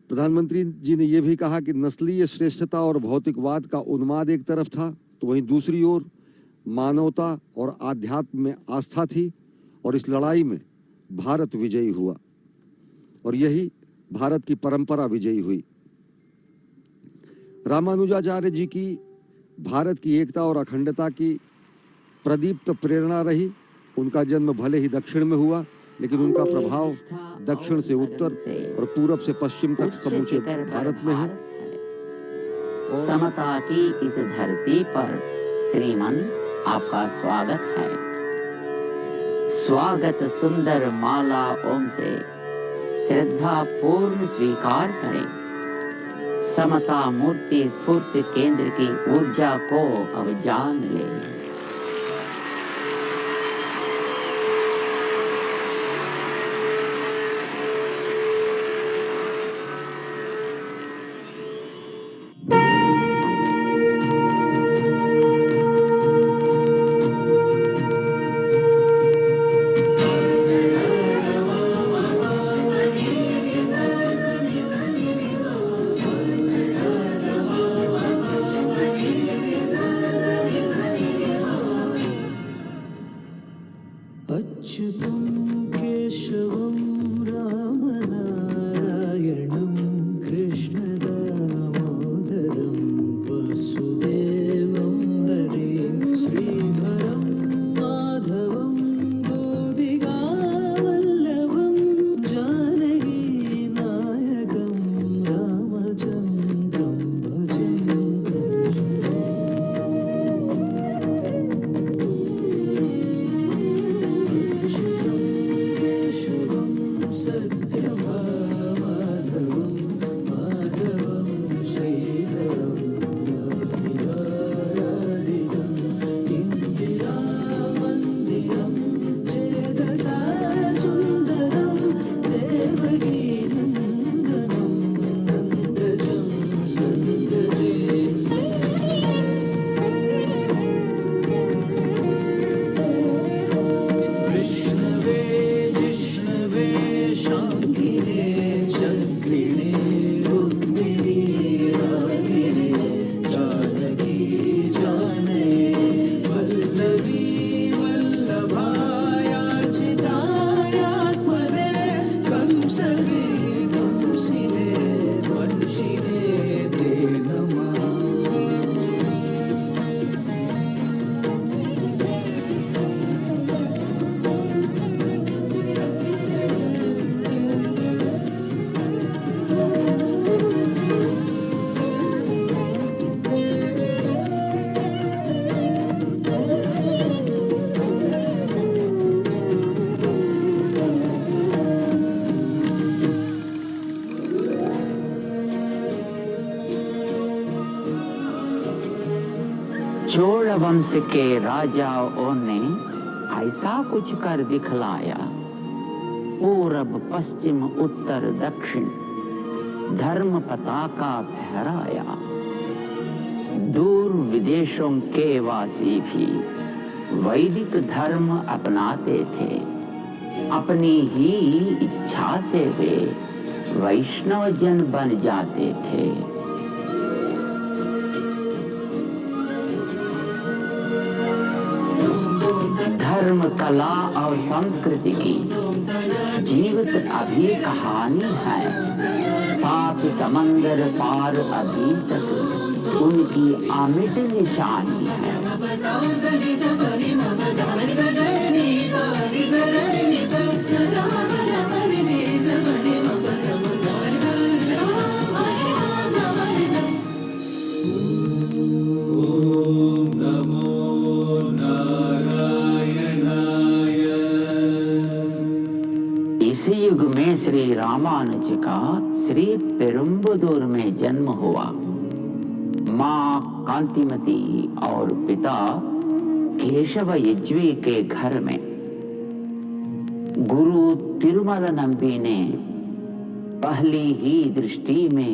प्रधानमंत्री जी ने यह भी कहा कि नस्लीय श्रेष्ठता और भौतिकवाद का उन्माद एक तरफ था, तो वहीं दूसरी ओर मानवता और आध्यात्म में आस्था थी, और इस लड़ाई में भारत विजयी हुआ और यही भारत की परंपरा विजयी हुई। रामानुजाचार्य जी की भारत की एकता और अखंडता की प्रदीप्त प्रेरणा रही। उनका जन्म भले ही दक्षिण में हुआ, लेकिन उनका प्रभाव दक्षिण से उत्तर और पूरब से पश्चिम तक समूचे भारत में है। समता की इस धरती पर श्रीमन आपका स्वागत है। स्वागत सुंदर माला ओम से श्रद्धा पूर्ण स्वीकार करें। समता मूर्ति स्फूर्ति केंद्र की ऊर्जा को अब जान लें। अच्युतं केशवं रामनारायणं कृष्णदामोदरं वसुदेवं हरिं श्रीधरं माधवं गोपिकावल्लभं जानकीनायकं रामचन्द्रं चोल वंश के राजाओं ने ऐसा कुछ कर दिखलाया। पूरब पश्चिम उत्तर दक्षिण धर्म पताका फहराया। दूर विदेशों के वासी भी वैदिक धर्म अपनाते थे। अपनी ही इच्छा से वे वैष्णव जन बन जाते थे। धर्म कला और संस्कृति की जीवित अभी कहानी है। सात समंदर पार अभी तक उनकी अमिट निशानी है। इसी युग में श्री रामानुज का श्री पेरुम्बदूर में जन्म हुआ। माँ कांतिमती और पिता केशव यज्वी के घर में। गुरु तिरुमल नंबी ने पहली ही दृष्टि में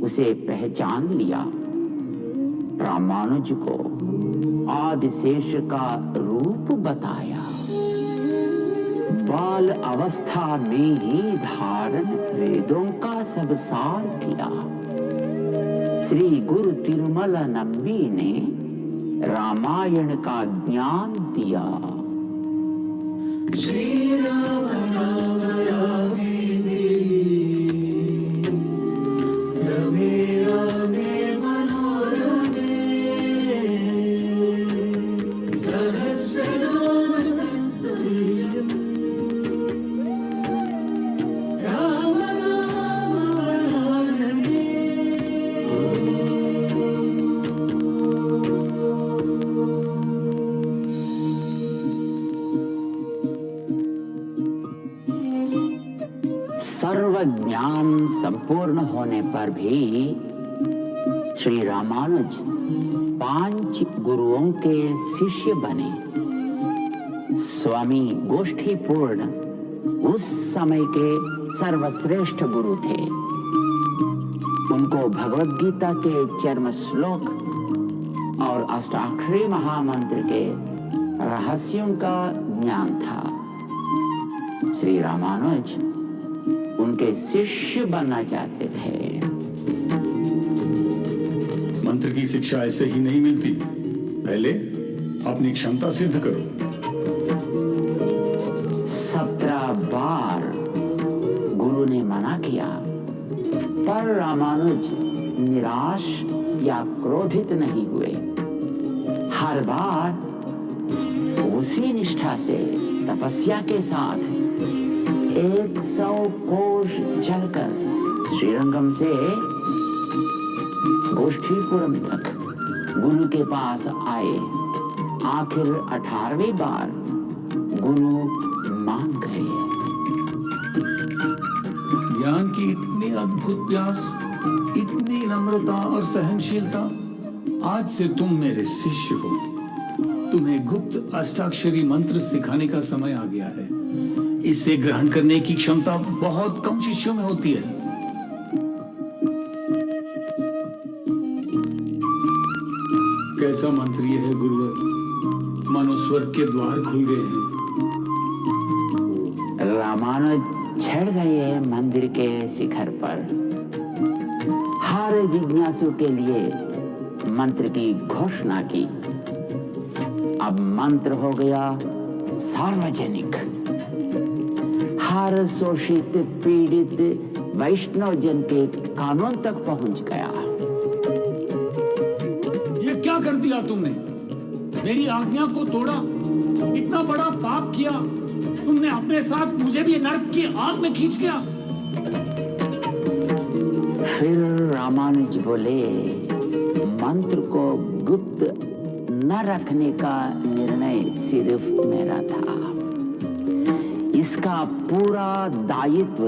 उसे पहचान लिया। रामानुज को आदिशेष का रूप बताया। बाल अवस्था में ही धारण वेदों का सब सार किया। श्री गुरु तिरुमल नंबी ने रामायण का ज्ञान दिया। श्री राम राम रामेति रमे रामे मनोरमे सहस्रनाम तत्तुल्यं राम नाम वरानने। सर्व ज्ञान संपूर्ण होने पर भी श्री रामानुज 5 गुरुओं के शिष्य बने। स्वामी गोष्ठीपूर्ण उस समय के सर्वश्रेष्ठ गुरु थे। उनको भगवद गीता के चरम श्लोक और अष्टाक्षरी महामंत्र के रहस्यों का ज्ञान था। श्री रामानुज उनके शिष्य बनना चाहते थे। मंत्र की शिक्षा ऐसे ही नहीं मिलती, पहले अपनी क्षमता सिद्ध करो। 17 बार गुरु ने मना किया, पर रामानुज निराश या क्रोधित नहीं हुए। हर बार उसी निष्ठा से तपस्या के साथ 100 कोश चलकर श्रीरंगम से गोष्ठीपुरम तक गुरु के पास आए। आखिर 18वीं बार गुरु मान गए। ज्ञान की इतनी अद्भुत प्यास, इतनी नम्रता और सहनशीलता। आज से तुम मेरे शिष्य हो। तुम्हें गुप्त अष्टाक्षरी मंत्र सिखाने का समय आ गया है। इसे ग्रहण करने की क्षमता बहुत कम शिष्यों में होती है। कैसा मंत्र ये है गुरुवर, मानो स्वर्ग के द्वार खुल गए हैं। रामानुज चढ़ गए मंदिर के शिखर पर। हर जिज्ञासु के लिए मंत्र की घोषणा की। अब मंत्र हो गया सार्वजनिक। हर शोषित पीड़ित वैष्णव जन के कानों तक पहुंच गया। ये क्या कर दिया तुमने? मेरी आज्ञा को तोड़ा, इतना बड़ा पाप किया। तुमने अपने साथ मुझे भी नरक की आग में खींच गया। फिर रामानुज बोले, मंत्र को गुप्त न रखने का निर्णय सिर्फ मेरा था। इसका पूरा दायित्व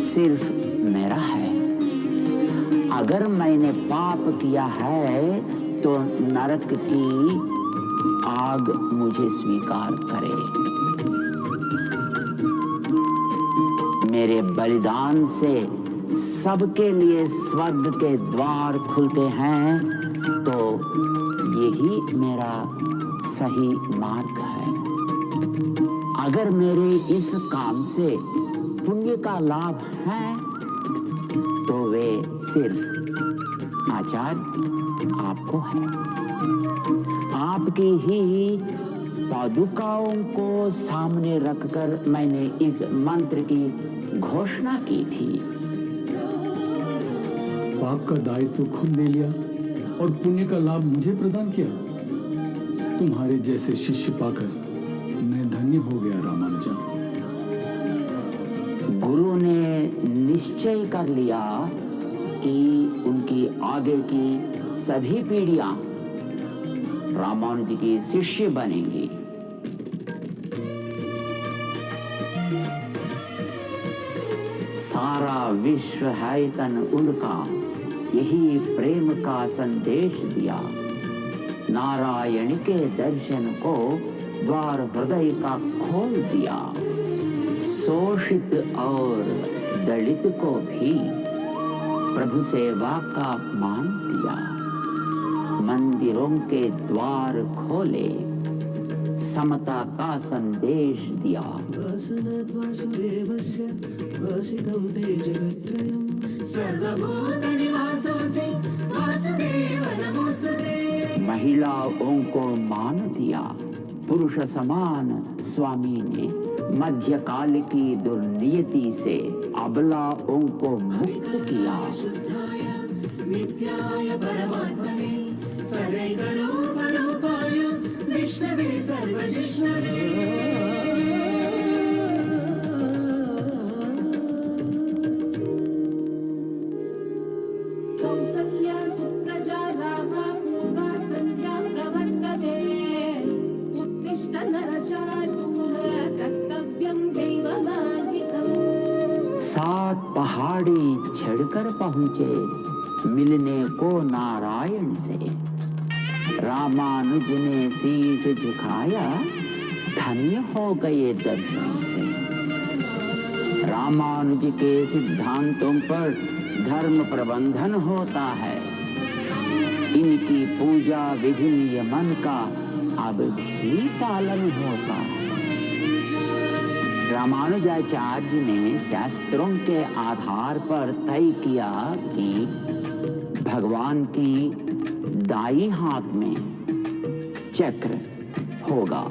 सिर्फ मेरा है। अगर मैंने पाप किया है तो नरक की आग मुझे स्वीकार करे। मेरे बलिदान से सबके लिए स्वर्ग के द्वार खुलते हैं, तो यही मेरा सही मार्ग है। अगर मेरे इस काम से पुण्य का लाभ है, तो वे सिर्फ आचार्य आपको है। आपकी ही पादुकाओं को सामने रखकर मैंने इस मंत्र की घोषणा की थी। पाप का दायित्व खुद ले लिया और पुण्य का लाभ मुझे प्रदान किया। तुम्हारे जैसे शिष्य पाकर मैं धन्य हो गया रामानुजा। गुरु ने निश्चय कर लिया कि उनकी आगे की सभी पीढ़ियां रामानुज के शिष्य बनेंगी। सारा विश्व है तन उनका, यही प्रेम का संदेश दिया। नारायण के दर्शन को द्वार हृदय का खोल दिया। शोषित और दलित को भी प्रभु सेवा का मान दिया। मंदिरों के द्वार खोले, समता का संदेश दिया। वासुदेवस्य वासिकं ते जगत्त्रयं सर्वभूतनिवासोऽसि वासुदेव नमोस्तुते। महिलाओं को मान दिया। पुरुष समान स्वामी ने मध्यकाल की दुर्नियति से अबलाओं को मुक्त किया। नित्याय परमात्मने सदैवरूपाय विष्णवे सर्वजिष्णवे। कौसल्या सुप्रजा रामा पूर्वा सन्ध्या प्रवर्तते। उत्तिष्ठ नरशार्दूल कर्तव्यं दैवमान्वितम्। 7 पहाड़ी चढ़कर पहुंचे मिलने को नारायण से। रामानुज ने शीश झुकाया, धन्य हो गए दर्शन से। रामानुज के सिद्धांतों पर धर्म प्रबंधन होता है। इनकी पूजा विधि नियमन का अब भी पालन होता है। रामानुजाचार्य ने शास्त्रों के आधार पर तय किया कि भगवान की दाई हाथ में चक्र होगा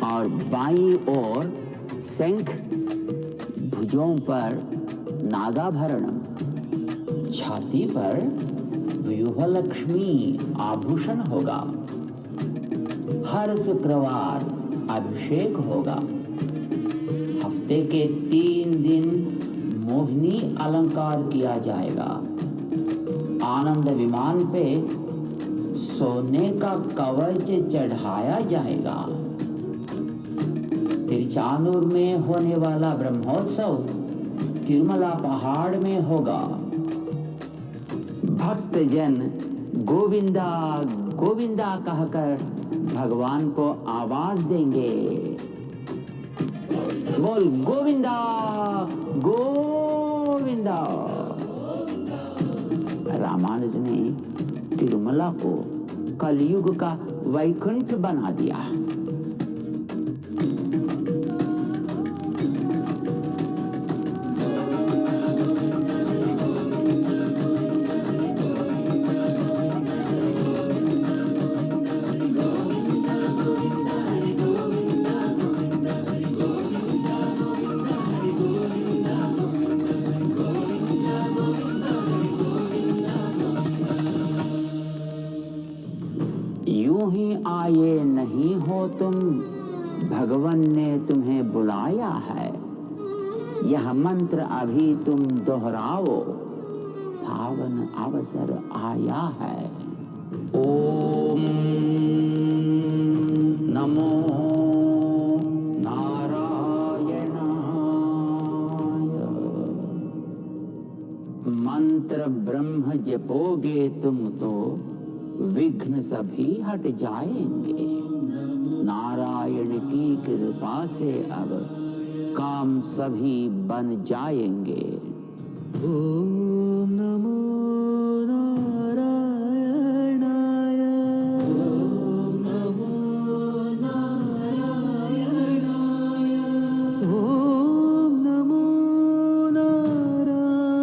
और बाईं ओर शंख, भुजों पर नागाभरणम, छाती पर व्यूहलक्ष्मी आभूषण होगा। हर शुक्रवार अभिषेक होगा। हफ्ते के 3 दिन मोहिनी अलंकार किया जाएगा। आनंद विमान पे सोने का कवच चढ़ाया जाएगा। तिरुचानूर में होने वाला ब्रह्मोत्सव तिरुमला पहाड़ में होगा। भक्तजन गोविंदा गोविंदा कहकर भगवान को आवाज देंगे। बोल गोविंदा गोविंदा। रामानुज ने तिरुमला को कलयुग का वैकुंठ बना दिया। यूं ही आए नहीं हो तुम, भगवान ने तुम्हें बुलाया है। यह मंत्र अभी तुम दोहराओ, पावन अवसर आया है। ओम नमो नारायणाय। मंत्र ब्रह्म जपोगे तुम तो विघ्न सभी हट जाएंगे। नारायण की कृपा से अब काम सभी बन जाएंगे। ओम नमो नारायणाय। ओम नमो नारायणाय। ओम नमो नारायणाय।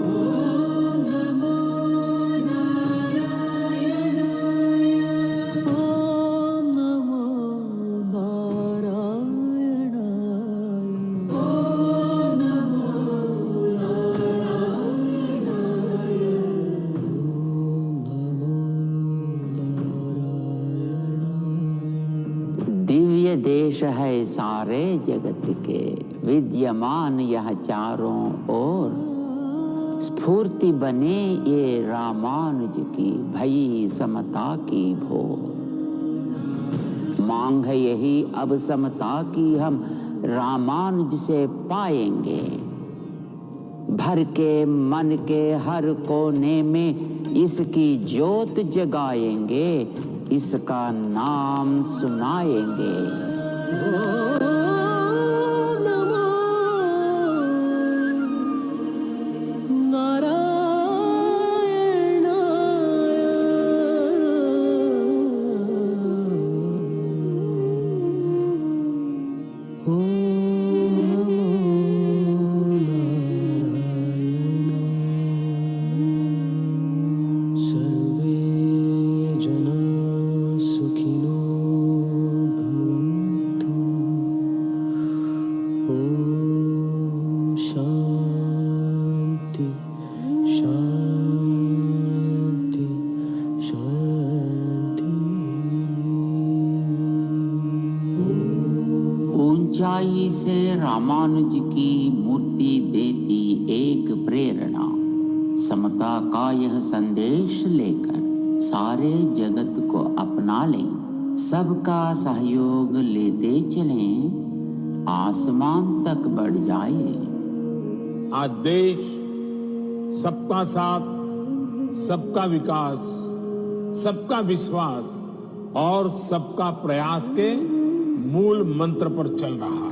ओम नमो नारायणाय। ओम नमो नारायणाय। ओम नमो दिव्य देश है सारे जगत के, विद्यमान यह चारों ओर। स्फूर्ति बने ये रामानुज की भई समता की भोर। मांग है यही अब समता की हम रामानुज से पाएंगे। भर के मन के हर कोने में इसकी ज्योत जगाएंगे, इसका नाम सुनाएंगे। ओम नमो नारायणाय। से रामानुज की मूर्ति देती एक प्रेरणा। समता का यह संदेश लेकर सारे जगत को अपना लें, सबका सहयोग लेते चलें, आसमान तक बढ़ जाए। आज देश सबका साथ, सबका विकास, सबका विश्वास और सबका प्रयास के मूल मंत्र पर चल रहा है।